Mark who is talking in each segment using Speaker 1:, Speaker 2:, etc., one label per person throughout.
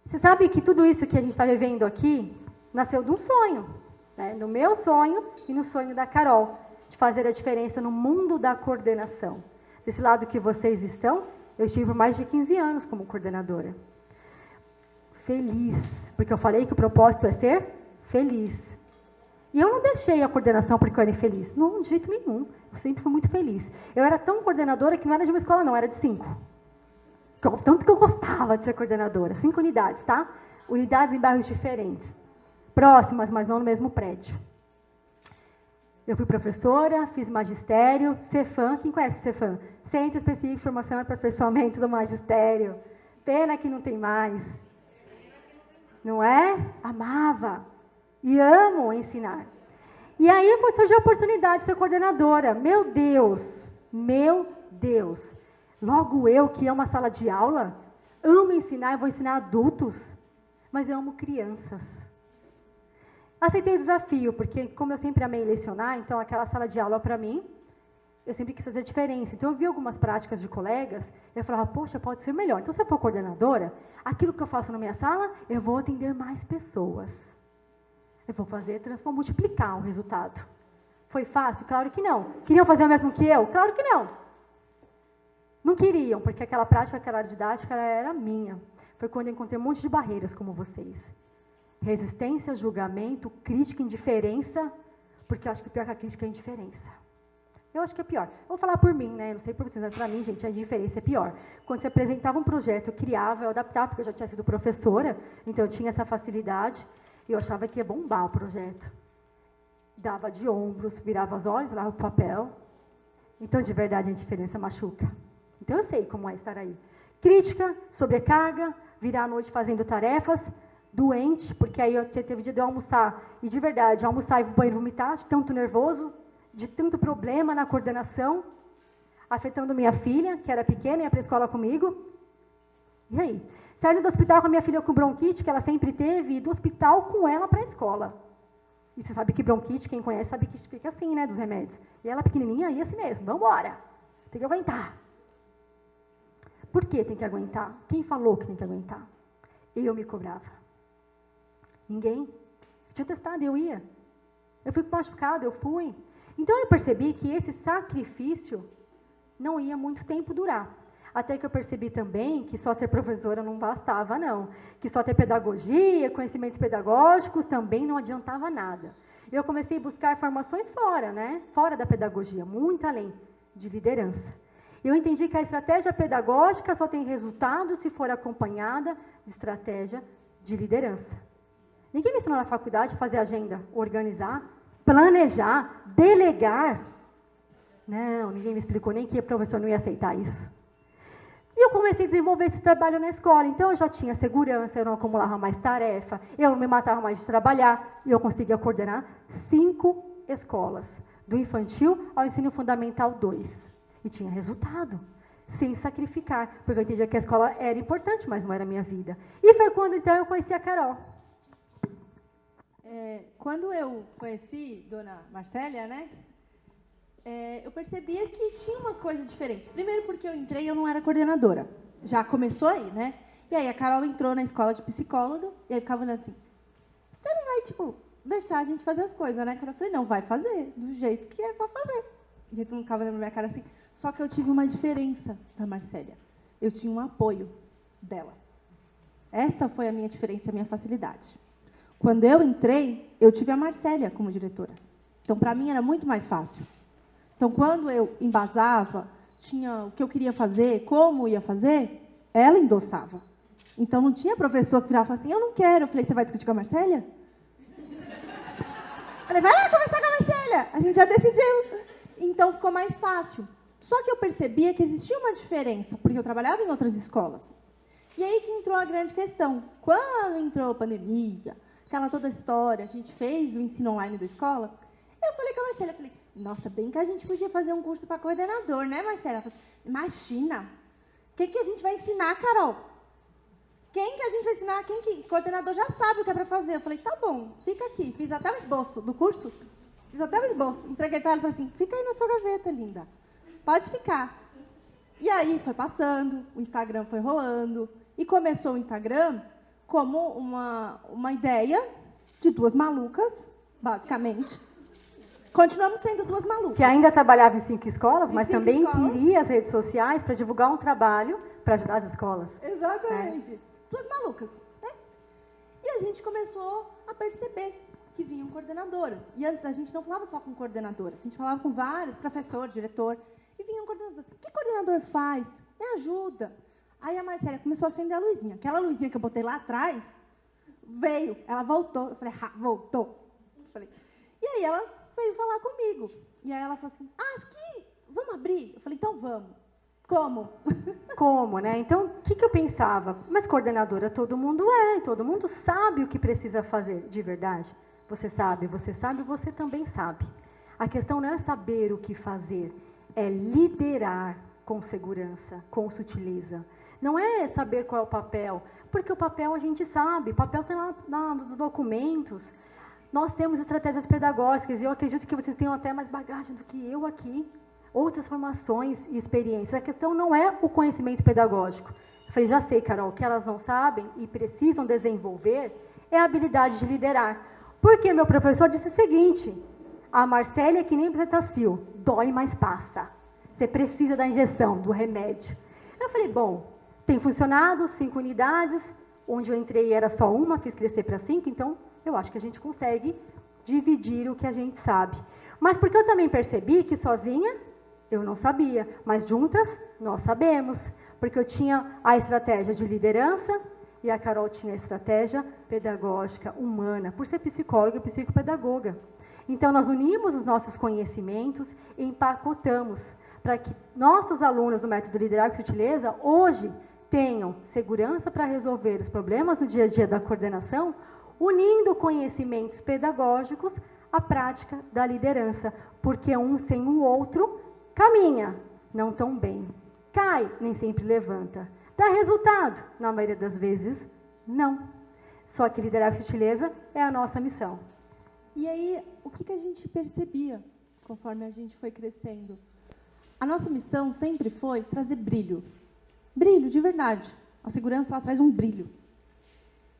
Speaker 1: Você sabe que tudo isso que a gente está vivendo aqui nasceu de um sonho, né? No meu sonho e no sonho da Carol, de fazer a diferença no mundo da coordenação. Desse lado que vocês estão, eu estive por mais de 15 anos como coordenadora. Feliz, porque eu falei que o propósito é ser feliz. E eu não deixei a coordenação porque eu era infeliz. Não, de jeito nenhum. Eu sempre fui muito feliz. Eu era tão coordenadora que não era de uma escola não, era de 5. Tanto que eu gostava de ser coordenadora. 5 unidades, tá? Unidades em bairros diferentes. Próximas, mas não no mesmo prédio. Eu fui professora, fiz magistério, Cefam. Quem conhece o Cefam? Centro Específico de Formação e Aperfeiçoamento do Magistério. Pena que não tem mais. Não é? Amava. E amo ensinar. E aí surgiu a oportunidade de ser coordenadora. Meu Deus, meu Deus. Logo eu que amo a sala de aula, amo ensinar, vou ensinar adultos, mas eu amo crianças. Aceitei o desafio, porque como eu sempre amei lecionar, então aquela sala de aula para mim, eu sempre quis fazer a diferença. Então eu vi algumas práticas de colegas, eu falava, poxa, pode ser melhor. Então se eu for coordenadora, aquilo que eu faço na minha sala, eu vou atender mais pessoas. Eu vou fazer, multiplicar o resultado. Foi fácil? Claro que não. Queriam fazer o mesmo que eu? Claro que não. Não queriam, porque aquela prática, aquela didática era minha. Foi quando eu encontrei um monte de barreiras como vocês. Resistência, julgamento, crítica, indiferença, porque eu acho que pior que a crítica é a indiferença. Eu acho que é pior. Eu vou falar por mim, né? Não sei por vocês, mas para mim, gente, a indiferença é pior. Quando você apresentava um projeto, eu criava, eu adaptava, porque eu já tinha sido professora, então eu tinha essa facilidade. E eu achava que ia bombar o projeto. Dava de ombros, virava os olhos, lá o papel. Então, de verdade, a diferença machuca. Então, eu sei como é estar aí. Crítica, sobrecarga, virar à noite fazendo tarefas, doente, porque aí eu teve dia de eu almoçar, e de verdade, almoçar e ir banheiro vomitar, de tanto nervoso, de tanto problema na coordenação, afetando minha filha, que era pequena, ia para a escola comigo. E aí? Saindo do hospital com a minha filha com bronquite, que ela sempre teve, e do hospital com ela para a escola. E você sabe que bronquite, quem conhece, sabe que fica assim, né, dos remédios. E ela pequenininha, ia assim mesmo, vamos embora. Tem que aguentar. Por que tem que aguentar? Quem falou que tem que aguentar? Eu me cobrava. Ninguém. Eu tinha testado, eu ia. Eu fui machucada, eu fui. Então eu percebi que esse sacrifício não ia muito tempo durar. Até que eu percebi também que só ser professora não bastava, não. Que só ter pedagogia, conhecimentos pedagógicos também não adiantava nada. Eu comecei a buscar formações fora, né? Fora da pedagogia, muito além de liderança. Eu entendi que a estratégia pedagógica só tem resultado se for acompanhada de estratégia de liderança. Ninguém me ensinou na faculdade a fazer agenda, organizar, planejar, delegar. Não, ninguém me explicou nem que o professor não ia aceitar isso. E eu comecei a desenvolver esse trabalho na escola. Então, eu já tinha segurança, eu não acumulava mais tarefa, eu não me matava mais de trabalhar, e eu conseguia coordenar 5 escolas, do infantil ao ensino fundamental 2. E tinha resultado, sem sacrificar, porque eu entendia que a escola era importante, mas não era a minha vida. E foi quando, então, eu conheci a Carol.
Speaker 2: Quando eu conheci Dona Marcélia, né? Eu percebia que tinha uma coisa diferente. Primeiro porque eu entrei e eu não era coordenadora. Já começou aí, né? E aí a Carol entrou na escola de psicólogo e aí ficava olhando assim, você não vai, deixar a gente fazer as coisas, né? Eu falei, não, vai fazer, do jeito que é pra fazer. E aí todo mundo ficava olhando na minha cara assim. Só que eu tive uma diferença da Marcélia. Eu tinha um apoio dela. Essa foi a minha diferença, a minha facilidade. Quando eu entrei, eu tive a Marcélia como diretora. Então, para mim, era muito mais fácil. Então, quando eu embasava, tinha o que eu queria fazer, como ia fazer, ela endossava. Então, não tinha professor que virava assim, eu não quero. Eu falei, você vai discutir com a Marcélia? Eu falei, vai lá conversar com a Marcélia. A gente já decidiu. Então, ficou mais fácil. Só que eu percebia que existia uma diferença, porque eu trabalhava em outras escolas. E aí que entrou a grande questão. Quando entrou a pandemia, aquela toda história, a gente fez o ensino online da escola, eu falei com a Marcélia, falei, nossa, bem que a gente podia fazer um curso para coordenador, né, Marcélia? Ela falou, imagina, o que a gente vai ensinar, Carol? Quem que a gente vai ensinar? Quem que... Coordenador já sabe o que é para fazer. Eu falei, tá bom, fica aqui. Fiz até o esboço do curso, fiz até o esboço. Entreguei para ela e falei assim, fica aí na sua gaveta, linda. Pode ficar. E aí foi passando, o Instagram foi rolando, e começou o Instagram como uma ideia de duas malucas, basicamente. Continuamos sendo duas malucas.
Speaker 1: Que ainda trabalhava em 5 escolas, mas também
Speaker 2: escolas.
Speaker 1: queria as redes sociais para divulgar um trabalho para ajudar as escolas.
Speaker 2: Exatamente. Duas malucas, né? E a gente começou a perceber que vinham coordenadoras. E antes a gente não falava só com coordenadoras, a gente falava com vários, professor, diretor, e vinham coordenadoras. O que coordenador faz? Me ajuda. Aí a Marcélia começou a acender a luzinha. Aquela luzinha que eu botei lá atrás, veio, ela voltou. Eu falei, voltou. Eu falei, e aí ela veio falar comigo. E aí ela falou assim, acho que vamos abrir. Eu falei, então vamos. Como?
Speaker 1: Como, né? Então, o que eu pensava? Mas coordenadora todo mundo sabe o que precisa fazer, de verdade. Você sabe, você também sabe. A questão não é saber o que fazer, é liderar com segurança, com sutileza. Não é saber qual é o papel, porque o papel a gente sabe, o papel está lá nos documentos. Nós temos estratégias pedagógicas e eu acredito que vocês tenham até mais bagagem do que eu aqui. Outras formações e experiências. A questão não é o conhecimento pedagógico. Eu falei, já sei, Carol, o que elas não sabem e precisam desenvolver é a habilidade de liderar. Porque meu professor disse o seguinte, a Marcélia é que nem Bezetacil, dói, mas passa. Você precisa da injeção, do remédio. Eu falei, bom, tem funcionado, 5 unidades, onde eu entrei era só uma, fiz crescer para 5, então eu acho que a gente consegue dividir o que a gente sabe. Mas porque eu também percebi que sozinha eu não sabia, mas juntas nós sabemos, porque eu tinha a estratégia de liderança e a Carol tinha a estratégia pedagógica, humana, por ser psicóloga e psicopedagoga. Então, nós unimos os nossos conhecimentos e empacotamos para que nossos alunos do método Liderar com Sutileza hoje tenham segurança para resolver os problemas no dia a dia da coordenação, unindo conhecimentos pedagógicos à prática da liderança, porque um sem o outro caminha, não tão bem. Cai, nem sempre levanta. Dá resultado? Na maioria das vezes, não. Só que liderar com sutileza é a nossa missão.
Speaker 2: E aí, o que a gente percebia conforme a gente foi crescendo? A nossa missão sempre foi trazer brilho. Brilho, de verdade. A segurança, ela traz um brilho.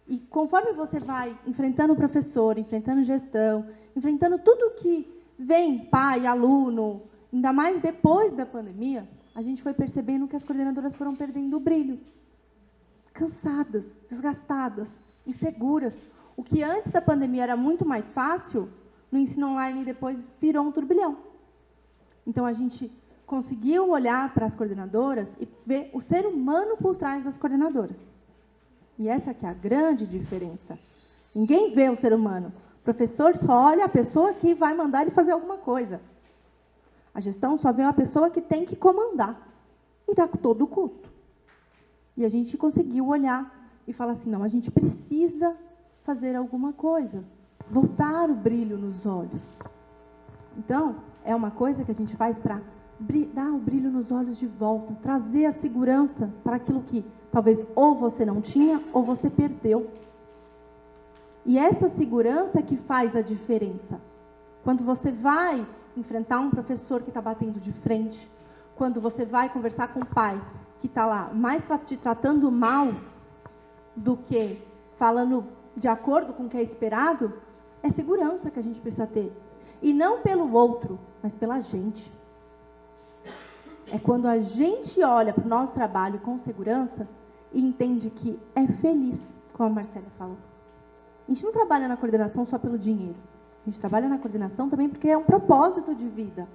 Speaker 2: E conforme você vai enfrentando o professor, enfrentando gestão, enfrentando tudo que vem, pai, aluno, ainda mais depois da pandemia, a gente foi percebendo que as coordenadoras foram perdendo o brilho. Cansadas, desgastadas, inseguras. O que antes da pandemia era muito mais fácil, no ensino online depois virou um turbilhão. Então a gente conseguiu olhar para as coordenadoras e ver o ser humano por trás das coordenadoras. E essa que é a grande diferença. Ninguém vê o ser humano. O professor só olha a pessoa que vai mandar ele fazer alguma coisa. A gestão só vê uma pessoa que tem que comandar. E dá com todo o custo. E a gente conseguiu olhar e falar assim, não, a gente precisa fazer alguma coisa. Voltar o brilho nos olhos. Então, é uma coisa que a gente faz para dar o brilho nos olhos de volta. Trazer a segurança para aquilo que talvez ou você não tinha ou você perdeu. E essa segurança que faz a diferença. Quando você vai enfrentar um professor que está batendo de frente, quando você vai conversar com o pai que está lá mais te tratando mal do que falando de acordo com o que é esperado, é segurança que a gente precisa ter. E não pelo outro, mas pela gente. É quando a gente olha para o nosso trabalho com segurança e entende que é feliz, como a Marcélia falou. A gente não trabalha na coordenação só pelo dinheiro. A gente trabalha na coordenação também porque é um propósito de vida.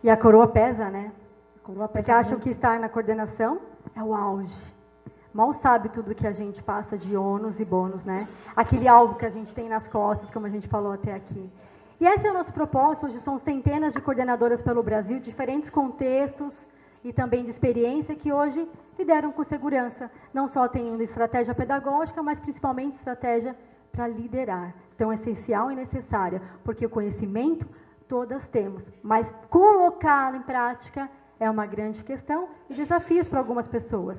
Speaker 1: E a coroa pesa, né?
Speaker 2: A coroa pesa.
Speaker 1: Porque acham que estar na coordenação é o auge. Mal sabe tudo que a gente passa de ônus e bônus, né? Aquele alvo que a gente tem nas costas, como a gente falou até aqui. E esse é o nosso propósito. Hoje são centenas de coordenadoras pelo Brasil, diferentes contextos e também de experiência que hoje lideram com segurança. Não só tendo estratégia pedagógica, mas principalmente estratégia para liderar. Tão essencial e necessária, porque o conhecimento todas temos, mas colocá-lo em prática é uma grande questão e desafios para algumas pessoas.